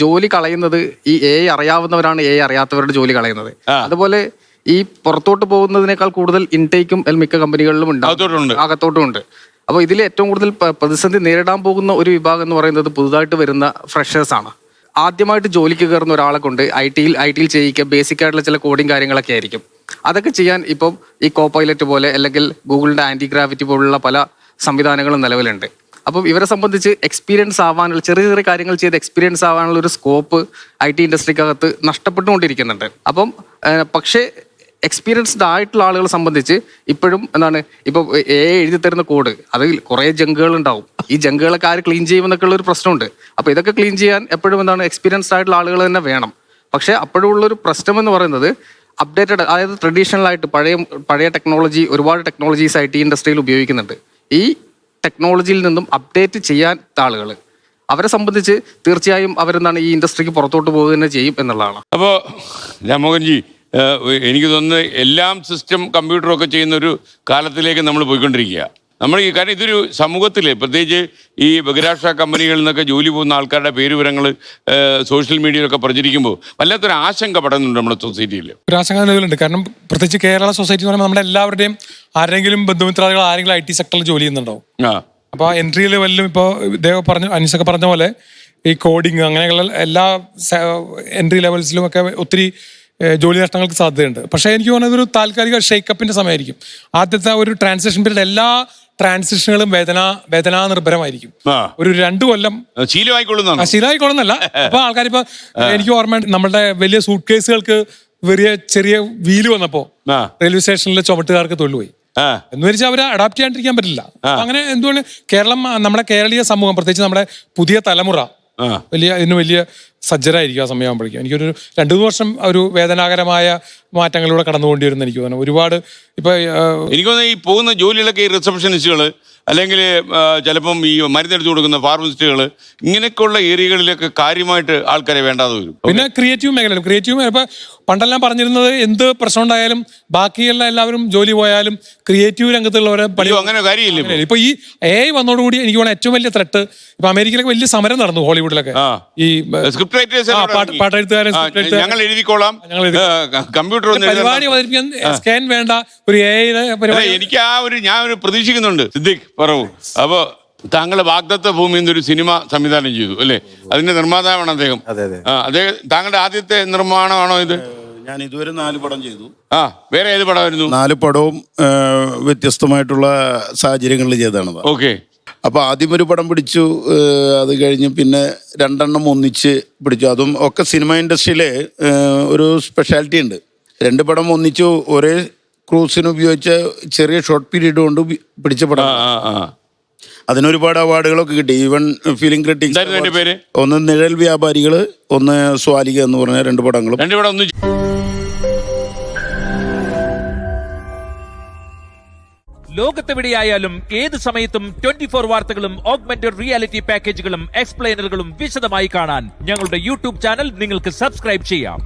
ജോലി കളയുന്നത് ഈ AI അറിയാവുന്നവരാണ് AI അറിയാത്തവരുടെ ജോലി കളയുന്നത്. അതുപോലെ ഈ പുറത്തോട്ട് പോകുന്നതിനേക്കാൾ കൂടുതൽ ഇൻടേക്കും മിക്ക കമ്പനികളിലും അകത്തോട്ടും ഉണ്ട്. അപ്പോൾ ഇതിൽ ഏറ്റവും കൂടുതൽ പ്രതിസന്ധി നേരിടാൻ പോകുന്ന ഒരു വിഭാഗം എന്ന് പറയുന്നത് പുതുതായിട്ട് വരുന്ന ഫ്രഷേഴ്സ് ആണ്. ആദ്യമായിട്ട് ജോലിക്ക് കയറുന്ന ഒരാളെ കൊണ്ട് ഐ ടിയിൽ ചെയ്യിക്കുക ബേസിക് ആയിട്ടുള്ള ചില കോഡിങ് കാര്യങ്ങളൊക്കെ ആയിരിക്കും. അതൊക്കെ ചെയ്യാൻ ഇപ്പം ഈ കോപൈലറ്റ് പോലെ അല്ലെങ്കിൽ ഗൂഗിളിന്റെ ആന്റിഗ്രാവിറ്റി പോലുള്ള പല സംവിധാനങ്ങളും നിലവിലുണ്ട്. അപ്പം ഇവരെ സംബന്ധിച്ച് എക്സ്പീരിയൻസ് ആവാനുള്ള ചെറിയ കാര്യങ്ങൾ ചെയ്ത് എക്സ്പീരിയൻസ് ആവാനുള്ള ഒരു സ്കോപ്പ് IT ഇൻഡസ്ട്രിക്കകത്ത് നഷ്ടപ്പെട്ടുകൊണ്ടിരിക്കുന്നുണ്ട്. അപ്പം പക്ഷേ എക്സ്പീരിയൻസ്ഡ് ആയിട്ടുള്ള ആളുകളെ സംബന്ധിച്ച് ഇപ്പോഴും ഇപ്പോൾ AI എഴുതി തരുന്ന കോഡ് അതിൽ കുറേ ജങ്കുകൾ ഉണ്ടാവും. ഈ ജങ്കുകളൊക്കെ ആര് ക്ലീൻ ചെയ്യുമെന്നൊക്കെ ഉള്ളൊരു പ്രശ്നമുണ്ട്. അപ്പോൾ ഇതൊക്കെ ക്ലീൻ ചെയ്യാൻ എപ്പോഴും എക്സ്പീരിയൻസ്ഡ് ആയിട്ടുള്ള ആളുകൾ തന്നെ വേണം. പക്ഷേ അപ്പോഴുള്ളൊരു പ്രശ്നം എന്ന് പറയുന്നത് അപ്ഡേറ്റഡ്, അതായത് ട്രഡീഷണൽ ആയിട്ട് പഴയ ടെക്നോളജി, ഒരുപാട് ടെക്നോളജീസ് IT ഇൻഡസ്ട്രിയിൽ ഉപയോഗിക്കുന്നുണ്ട്. ഈ ടെക്നോളജിയിൽ നിന്നും അപ്ഡേറ്റ് ചെയ്യാൻ ആളുകൾ അവരെ സംബന്ധിച്ച് തീർച്ചയായും ഈ ഇൻഡസ്ട്രിക്ക് പുറത്തോട്ട് പോകുക തന്നെ ചെയ്യും എന്നുള്ളതാണ്. അപ്പോൾ രാമോഹൻജി, എനിക്ക് തോന്നുന്നത് എല്ലാം സിസ്റ്റം കമ്പ്യൂട്ടറും ഒക്കെ ചെയ്യുന്ന ഒരു കാലത്തിലേക്ക് നമ്മൾ പോയിക്കൊണ്ടിരിക്കുക. നമ്മൾ കാരണം ഇതൊരു സമൂഹത്തിൽ പ്രത്യേകിച്ച് ഈ ബഹിരാഷ്ട്ര കമ്പനികളിൽ നിന്നൊക്കെ ജോലി പോകുന്ന ആൾക്കാരുടെ പേരുവിവരങ്ങൾ സോഷ്യൽ മീഡിയയിലൊക്കെ പ്രചരിക്കുമ്പോൾ വല്ലാത്തൊരു ആശങ്ക പടുന്നുണ്ട് നമ്മുടെ സൊസൈറ്റിയിൽ. ഒരു ആശങ്ക നിലവിലുണ്ട്. കാരണം പ്രത്യേകിച്ച് കേരള സൊസൈറ്റി എന്ന് പറയുമ്പോൾ നമ്മുടെ എല്ലാവരുടെയും ആരെങ്കിലും ബന്ധുമിത്രാദികൾ ആരെങ്കിലും IT സെക്ടറിൽ ജോലി ചെയ്യുന്നുണ്ടാവും. അപ്പോൾ എൻട്രി ലെവലിലും ഇപ്പോൾ ഇദ്ദേഹം അനീസൊക്കെ പറഞ്ഞ പോലെ ഈ കോഡിങ് അങ്ങനെയുള്ള എല്ലാ എൻട്രി ലെവൽസിലും ഒക്കെ ഒത്തിരി ജോലി നഷ്ടങ്ങൾക്ക് സാധ്യതയുണ്ട്. പക്ഷേ എനിക്ക് തോന്നുന്നത് ഒരു താൽക്കാലിക ഷേക്കപ്പിന്റെ സമയമായിരിക്കും. ആദ്യത്തെ ഒരു ട്രാൻസിഷൻ പീരീഡ് എല്ലാ ട്രാൻസിഷനുകളും വേദനാ നിർഭരമായിരിക്കും. ഒരു 2 കൊല്ലം ശീലമായിക്കൊള്ളുന്നല്ല. അപ്പൊ ആൾക്കാരിപ്പോ എനിക്ക് ഓർമ്മയുണ്ട്, നമ്മളുടെ വലിയ സൂട്ട് കേസുകൾക്ക് ചെറിയ വീല് വന്നപ്പോ റെയിൽവേ സ്റ്റേഷനിലെ ചുമട്ടുകാർക്ക് തൊഴിലുപോയി എന്ന് വെച്ചാൽ അവരെ അഡാപ്റ്റ് ചെയ്യാണ്ടിരിക്കാൻ പറ്റില്ല. അങ്ങനെ എന്തുകൊണ്ട് കേരളം, നമ്മുടെ കേരളീയ സമൂഹം, പ്രത്യേകിച്ച് നമ്മുടെ പുതിയ തലമുറ വലിയ സജ്ജരായിരിക്കും ആ സമയമാകുമ്പോഴേക്കും. എനിക്കൊരു 2-3 വർഷം ഒരു വേദനാകരമായ മാറ്റങ്ങളിലൂടെ കടന്നുകൊണ്ടി വരുന്ന എനിക്ക് തോന്നുന്നു. ഒരുപാട് ഇപ്പൊ എനിക്ക് തോന്നുന്നു ഈ പോകുന്ന ജോലികളൊക്കെ ഈ റിസപ്ഷനിസ്റ്റുകൾ അല്ലെങ്കിൽ ചിലപ്പം ഈ മരുന്നെടുത്ത് കൊടുക്കുന്ന ഫാർമസിസ്റ്റുകൾ ഇങ്ങനെയൊക്കെയുള്ള ഏരിയകളിലൊക്കെ കാര്യമായിട്ട് ആൾക്കാരെ വേണ്ടാതെ വരും. പിന്നെ ക്രിയേറ്റീവ് മേഖല ഇപ്പൊ പണ്ടെല്ലാം പറഞ്ഞിരുന്നത് എന്ത് പ്രശ്നം ഉണ്ടായാലും ബാക്കിയുള്ള എല്ലാവരും ജോലി പോയാലും ക്രിയേറ്റീവ് രംഗത്തുള്ളവരെ അങ്ങനെ കാര്യമില്ല. ഇപ്പൊ ഈ AI വന്നതോടുകൂടി എനിക്ക് തോന്നുന്നു ഏറ്റവും വലിയ ത്രെട്ട് ഇപ്പൊ അമേരിക്കയിലൊക്കെ വലിയ സമരം നടന്നു, ഹോളിവുഡിലൊക്കെ. ഈ പാട്ടെഴുത്തുകാരൻ പരിപാടി അവതരിപ്പിക്കാൻ സ്കാൻ വേണ്ട ഒരു AI എനിക്ക് ഞാൻ ഒരു പ്രതീക്ഷിക്കുന്നുണ്ട്. സിദ്ദിഖ് പറവൂ. അപ്പൊ താങ്കളെ വാഗ്ദത്ത ഭൂമി എന്നൊരു സിനിമ സംവിധാനം ചെയ്തു അല്ലേ? അതിന്റെ നിർമ്മാതാവാണ് അദ്ദേഹം. അദ്ദേഹം താങ്കളുടെ ആദ്യത്തെ നിർമ്മാണമാണോ ഇത്? ഞാൻ ഇതുവരെ 4 പടം ചെയ്തു. വേറെ ഏത് പടമായിരുന്നു? 4 പടവും വ്യത്യസ്തമായിട്ടുള്ള സാഹചര്യങ്ങളിൽ ചെയ്തതാണ്. ഓക്കെ. അപ്പോൾ ആദ്യം ഒരു പടം പിടിച്ചു, അത് കഴിഞ്ഞ് പിന്നെ 2 എണ്ണം ഒന്നിച്ച് പിടിച്ചു. അതും ഒക്കെ സിനിമ ഇൻഡസ്ട്രിയിലെ ഒരു സ്പെഷ്യാലിറ്റി ഉണ്ട്. 2 പടം ഒന്നിച്ചു ഒരേ ക്രൂസിന് ഉപയോഗിച്ച ചെറിയ ഷോർട്ട് പീരീഡ് കൊണ്ട് പിടിച്ച പടം. അതിനൊരുപാട് അവാർഡുകളൊക്കെ കിട്ടി. Even film critics. ഒന്ന് നിഴൽ വ്യാപാരികൾ, ഒന്ന് സ്വാലിക എന്ന് പറഞ്ഞ 2 പടങ്ങളും. ലോകത്തെവിടെയായാലും ഏത് സമയത്തും 24 വാർത്തകളും ഓഗ്മെന്റഡ് റിയാലിറ്റി പാക്കേജുകളും എക്സ്പ്ലെയിനറുകളും വിശദമായി കാണാൻ ഞങ്ങളുടെ YouTube ചാനൽ നിങ്ങൾക്ക് സബ്സ്ക്രൈബ് ചെയ്യാം.